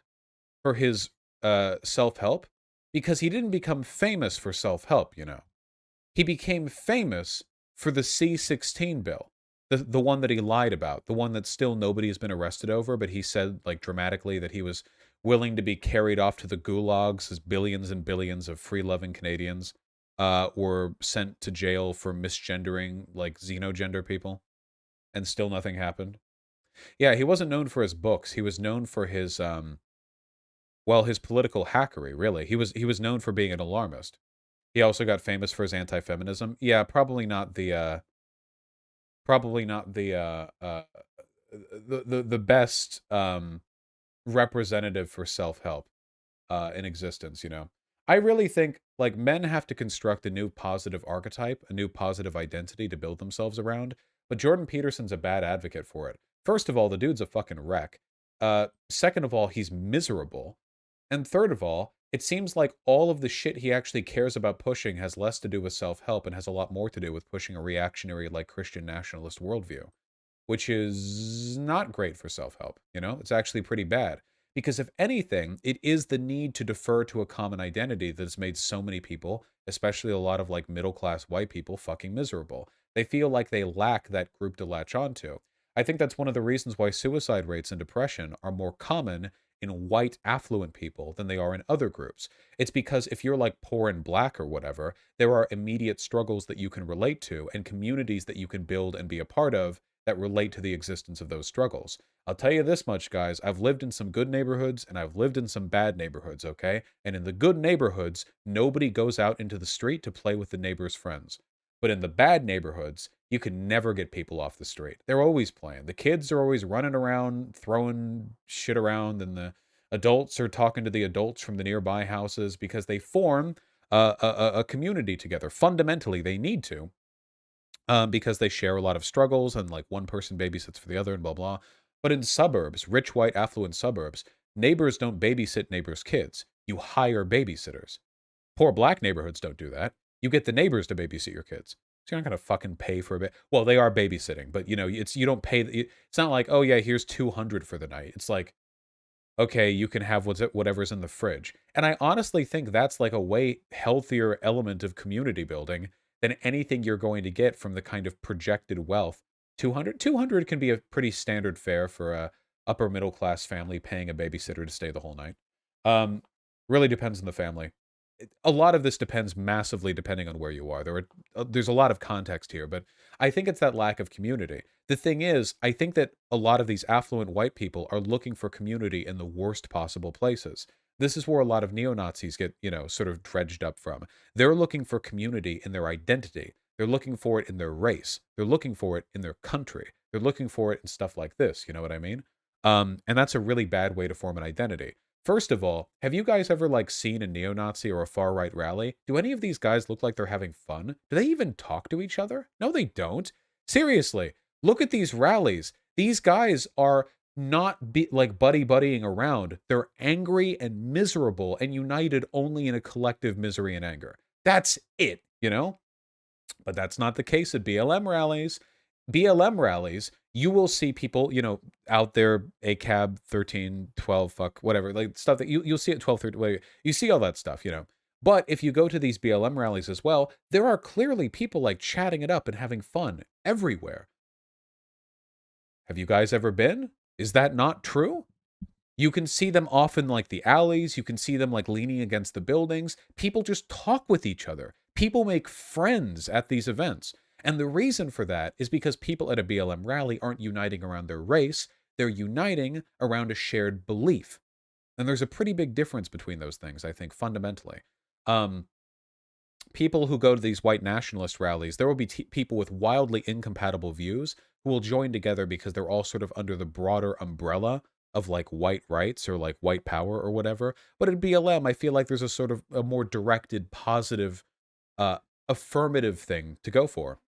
for his self-help? Because he didn't become famous for self-help, you know. He became famous for the C-16 bill. The one that he lied about, the one that still nobody has been arrested over, but he said, like, dramatically that he was willing to be carried off to the gulags as billions and billions of free-loving Canadians were sent to jail for misgendering, like, xenogender people, and still nothing happened. Yeah, he wasn't known for his books. He was known for his, his political hackery, really. He was known for being an alarmist. He also got famous for his anti-feminism. Yeah, probably not the the best representative for self-help in existence, you know. I really think like men have to construct a new positive archetype, a new positive identity to build themselves around, but Jordan Peterson's a bad advocate for it. First of all, the dude's a fucking wreck. Second of all, he's miserable. And third of all, it seems like all of the shit he actually cares about pushing has less to do with self-help and has a lot more to do with pushing a reactionary, like, Christian nationalist worldview, which is not great for self-help, you know? It's actually pretty bad. Because if anything, it is the need to defer to a common identity that's made so many people, especially a lot of, like, middle-class white people, fucking miserable. They feel like they lack that group to latch onto. I think that's one of the reasons why suicide rates and depression are more common in white affluent people than they are in other groups. It's because if you're like poor and black or whatever, there are immediate struggles that you can relate to and communities that you can build and be a part of that relate to the existence of those struggles. I'll tell you this much, guys. I've lived in some good neighborhoods and I've lived in some bad neighborhoods, okay? And in the good neighborhoods, nobody goes out into the street to play with the neighbor's friends. But in the bad neighborhoods, you can never get people off the street. They're always playing. The kids are always running around, throwing shit around, and the adults are talking to the adults from the nearby houses because they form a community together. Fundamentally, they need to, because they share a lot of struggles and like one person babysits for the other and blah, blah. But in suburbs, rich, white, affluent suburbs, neighbors don't babysit neighbors' kids. You hire babysitters. Poor black neighborhoods don't do that. You get the neighbors to babysit your kids. So you're not going to fucking pay for a bit. Well, they are babysitting, but you know, you don't pay. It's not like, oh yeah, here's 200 for the night. It's like, okay, you can have whatever's in the fridge. And I honestly think that's like a way healthier element of community building than anything you're going to get from the kind of projected wealth. 200 can be a pretty standard fare for a upper middle class family paying a babysitter to stay the whole night. Really depends on the family. A lot of this depends massively depending on where you are. There's a lot of context here, but I think it's that lack of community. The thing is, I think that a lot of these affluent white people are looking for community in the worst possible places. This is where a lot of neo-Nazis get, you know, sort of dredged up from. They're looking for community in their identity. They're looking for it in their race. They're looking for it in their country. They're looking for it in stuff like this. You know what I mean? And that's a really bad way to form an identity. First of all, have you guys ever like seen a neo-Nazi or a far-right rally? Do any of these guys look like they're having fun? Do they even talk to each other? No, they don't. Seriously, look at these rallies. These guys are not like buddying around. They're angry and miserable and united only in a collective misery and anger. That's it, you know? But that's not the case at BLM rallies. BLM rallies, you will see people, you know, out there, ACAB 13, 12, fuck, whatever, like stuff that you'll see at 12, 13, whatever. You see all that stuff, you know. But if you go to these BLM rallies as well, there are clearly people like chatting it up and having fun everywhere. Have you guys ever been? Is that not true? You can see them off in like the alleys. You can see them like leaning against the buildings. People just talk with each other. People make friends at these events. And the reason for that is because people at a BLM rally aren't uniting around their race. They're uniting around a shared belief. And there's a pretty big difference between those things, I think, fundamentally. People who go to these white nationalist rallies, there will be people with wildly incompatible views who will join together because they're all sort of under the broader umbrella of like white rights or like white power or whatever. But at BLM, I feel like there's a sort of a more directed, positive, affirmative thing to go for.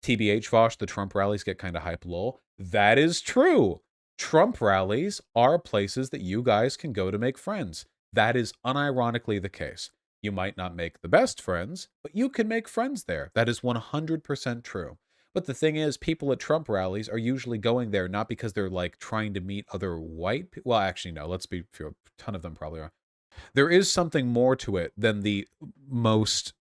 TBH, Vosh, the Trump rallies get kind of hype, lol. That is true. Trump rallies are places that you guys can go to make friends. That is unironically the case. You might not make the best friends, but you can make friends there. That is 100% true. But the thing is, people at Trump rallies are usually going there not because they're like trying to meet other white people. Well, actually, no, let's be fair. A ton of them probably are. There is something more to it than the most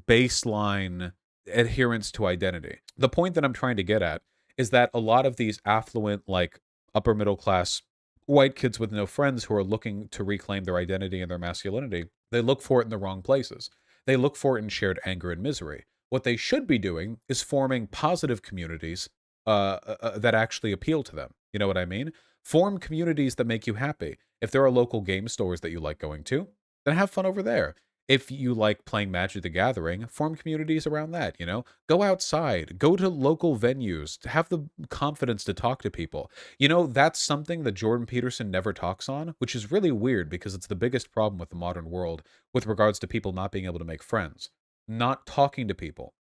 baseline adherence to identity. The point that I'm trying to get at is that a lot of these affluent, like upper middle class white kids with no friends who are looking to reclaim their identity and their masculinity, they look for it in the wrong places. They look for it in shared anger and misery. What they should be doing is forming positive communities that actually appeal to them. You know what I mean? Form communities that make you happy. If there are local game stores that you like going to, then have fun over there. If you like playing Magic the Gathering, form communities around that, you know? Go outside, go to local venues, have the confidence to talk to people. You know, that's something that Jordan Peterson never talks on, which is really weird because it's the biggest problem with the modern world with regards to people not being able to make friends, not talking to people.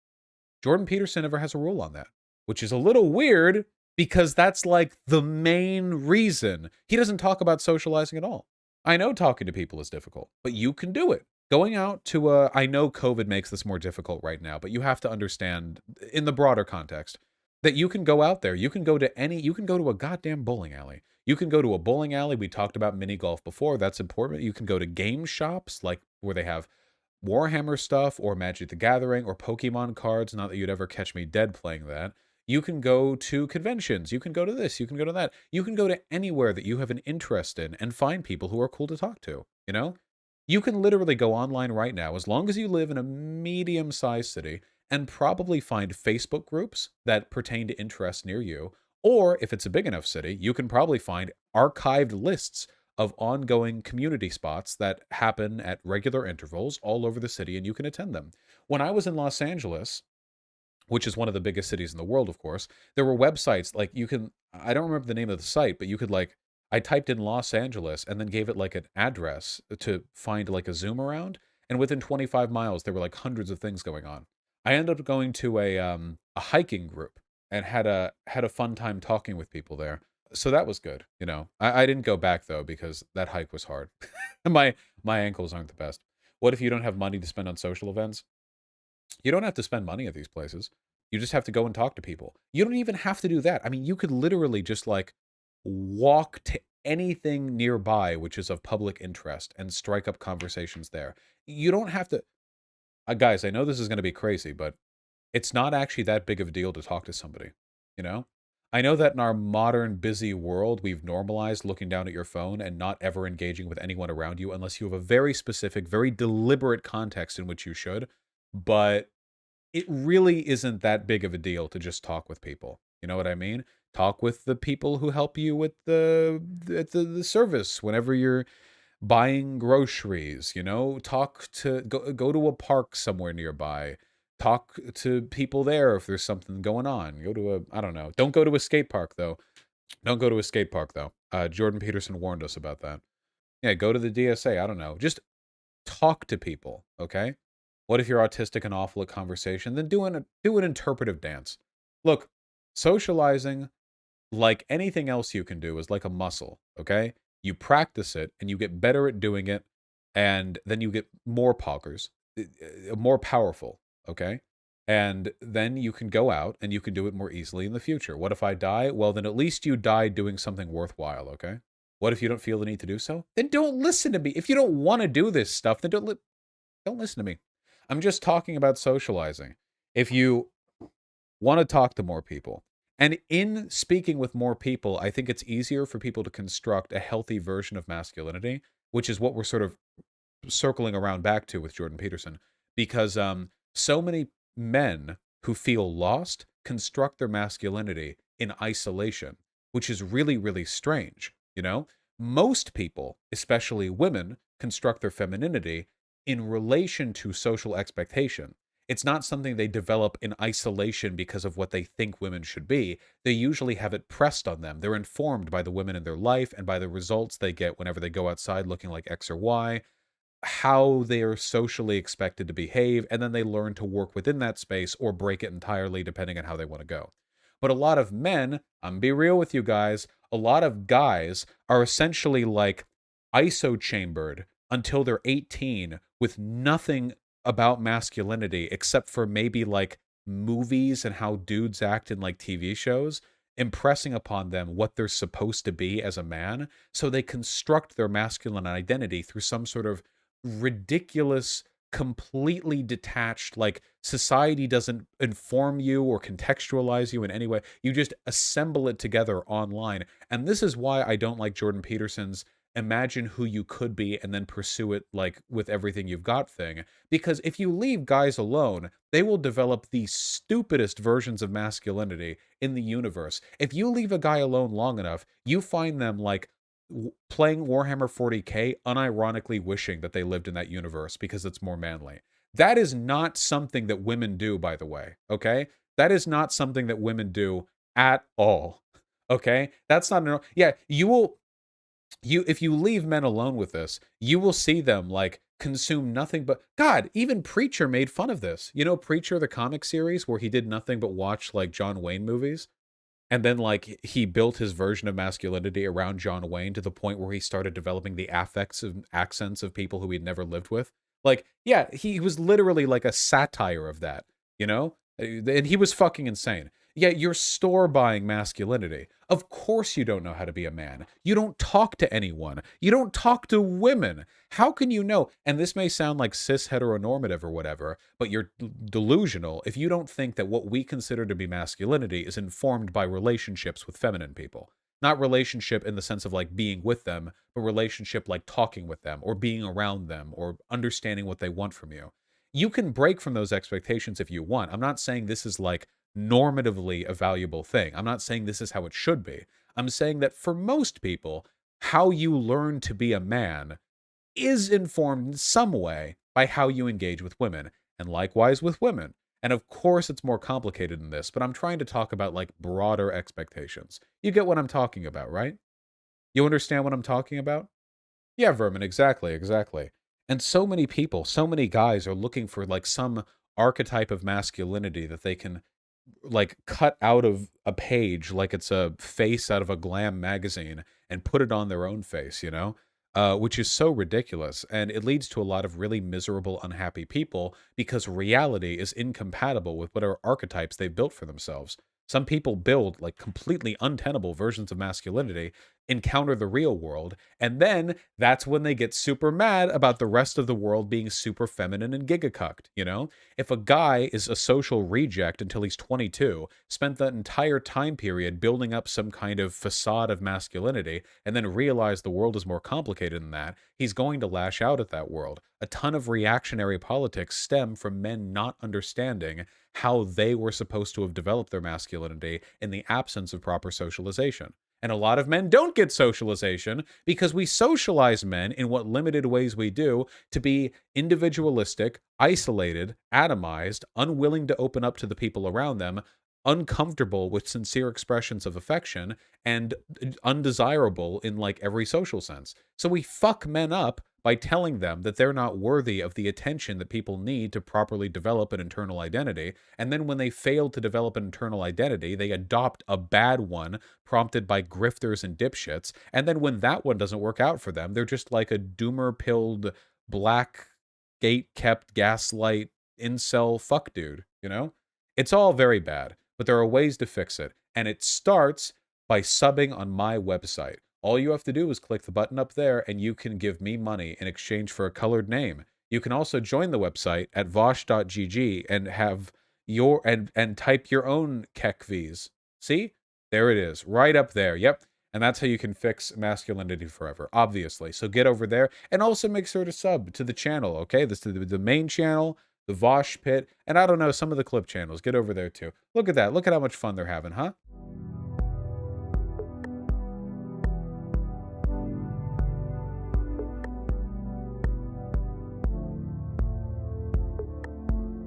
Jordan Peterson never has a rule on that, which is a little weird because that's like the main reason. He doesn't talk about socializing at all. I know talking to people is difficult, but you can do it. Going out to I know COVID makes this more difficult right now, but you have to understand in the broader context that you can go out there. You can go to a goddamn bowling alley. You can go to a bowling alley. We talked about mini golf before. That's important. You can go to game shops like where they have Warhammer stuff or Magic the Gathering or Pokemon cards. Not that you'd ever catch me dead playing that. You can go to conventions. You can go to this. You can go to that. You can go to anywhere that you have an interest in and find people who are cool to talk to, you know? You can literally go online right now, as long as you live in a medium-sized city, and probably find Facebook groups that pertain to interests near you. Or if it's a big enough city, you can probably find archived lists of ongoing community spots that happen at regular intervals all over the city, and you can attend them. When I was in Los Angeles, which is one of the biggest cities in the world, of course, there were websites like I don't remember the name of the site, but you could like, I typed in Los Angeles and then gave it like an address to find like a zoom around. And within 25 miles, there were like hundreds of things going on. I ended up going to a hiking group and had a fun time talking with people there. So that was good, you know. I didn't go back though because that hike was hard. my ankles aren't the best. What if you don't have money to spend on social events? You don't have to spend money at these places. You just have to go and talk to people. You don't even have to do that. I mean, you could literally just like walk to anything nearby which is of public interest and strike up conversations there. You don't have to. Guys, I know this is going to be crazy, but it's not actually that big of a deal to talk to somebody, you know? I know that in our modern busy world, we've normalized looking down at your phone and not ever engaging with anyone around you unless you have a very specific, very deliberate context in which you should, but it really isn't that big of a deal to just talk with people. You know what I mean? Talk with the people who help you with the service whenever you're buying groceries, you know, go to a park somewhere nearby. Talk to people there if there's something going on. Go to a, I don't know. Don't go to a skate park though. Don't go to a skate park though. Jordan Peterson warned us about that. Yeah, go to the DSA. I don't know. Just talk to people, okay? What if you're autistic and awful at conversation? Then do an interpretive dance. Look, socializing, like anything else you can do, is like a muscle, okay? You practice it and you get better at doing it, and then you get more poggers, more powerful, okay? And then you can go out and you can do it more easily in the future. What if I die? Well, then at least you died doing something worthwhile, okay? What if you don't feel the need to do so? Then don't listen to me. If you don't want to do this stuff, then don't listen to me. I'm just talking about socializing. If you want to talk to more people, and in speaking with more people, I think it's easier for people to construct a healthy version of masculinity, which is what we're sort of circling around back to with Jordan Peterson, because so many men who feel lost construct their masculinity in isolation, which is really, really strange, you know? Most people, especially women, construct their femininity in relation to social expectation. It's not something they develop in isolation because of what they think women should be. They usually have it pressed on them. They're informed by the women in their life and by the results they get whenever they go outside looking like X or Y, how they are socially expected to behave, and then they learn to work within that space or break it entirely depending on how they want to go. But a lot of men, I'm gonna be real with you guys, a lot of guys are essentially like iso-chambered until they're 18 with nothing about masculinity except for maybe like movies and how dudes act in like TV shows, impressing upon them what they're supposed to be as a man. So they construct their masculine identity through some sort of ridiculous, completely detached, like society doesn't inform you or contextualize you in any way. You just assemble it together online. And this is why I don't like Jordan Peterson's imagine who you could be and then pursue it like with everything you've got thing. Because if you leave guys alone, they will develop the stupidest versions of masculinity in the universe. If you leave a guy alone long enough, you find them like playing Warhammer 40K, unironically wishing that they lived in that universe because it's more manly. That is not something that women do, by the way, okay? That is not something that women do at all, okay? That's not, yeah, if you leave men alone with this, you will see them like consume nothing but, God, even Preacher made fun of this. You know, Preacher, the comic series where he did nothing but watch like John Wayne movies. And then like he built his version of masculinity around John Wayne to the point where he started developing the affects and accents of people who he'd never lived with. Like, yeah, he was literally like a satire of that, you know? And he was fucking insane. Yeah, you're store-buying masculinity. Of course you don't know how to be a man. You don't talk to anyone. You don't talk to women. How can you know? And this may sound like cis heteronormative or whatever, but you're delusional if you don't think that what we consider to be masculinity is informed by relationships with feminine people. Not relationship in the sense of like being with them, but relationship like talking with them or being around them or understanding what they want from you. You can break from those expectations if you want. I'm not saying this is like normatively a valuable thing. I'm not saying this is how it should be. I'm saying that for most people, how you learn to be a man is informed in some way by how you engage with women, and likewise with women. And of course, it's more complicated than this, but I'm trying to talk about like broader expectations. You get what I'm talking about, right? You understand what I'm talking about? Yeah, Vermin, exactly, exactly. And so many people, so many guys are looking for like some archetype of masculinity that they can like cut out of a page like it's a face out of a glam magazine and put it on their own face, you know? Which is so ridiculous. And it leads to a lot of really miserable, unhappy people because reality is incompatible with whatever archetypes they've built for themselves. Some people build like completely untenable versions of masculinity, encounter the real world, and then that's when they get super mad about the rest of the world being super feminine and gigacucked, you know? If a guy is a social reject until he's 22, spent that entire time period building up some kind of facade of masculinity, and then realized the world is more complicated than that, he's going to lash out at that world. A ton of reactionary politics stem from men not understanding how they were supposed to have developed their masculinity in the absence of proper socialization. And a lot of men don't get socialization because we socialize men in what limited ways we do to be individualistic, isolated, atomized, unwilling to open up to the people around them, uncomfortable with sincere expressions of affection, and undesirable in like every social sense. So we fuck men up by telling them that they're not worthy of the attention that people need to properly develop an internal identity. And then when they fail to develop an internal identity, they adopt a bad one prompted by grifters and dipshits. And then when that one doesn't work out for them, they're just like a doomer-pilled, black, gate-kept, gaslight, incel fuck dude, you know? It's all very bad, but there are ways to fix it. And it starts by subbing on my website. All you have to do is click the button up there and you can give me money in exchange for a colored name. You can also join the website at VAUSH.gg and have your and type your own kekvies. See? There it is, right up there. Yep. And that's how you can fix masculinity forever, obviously. So get over there and also make sure to sub to the channel, okay? This is the main channel, the Vaush Pit, and I don't know, some of the clip channels. Get over there too. Look at that. Look at how much fun they're having, huh?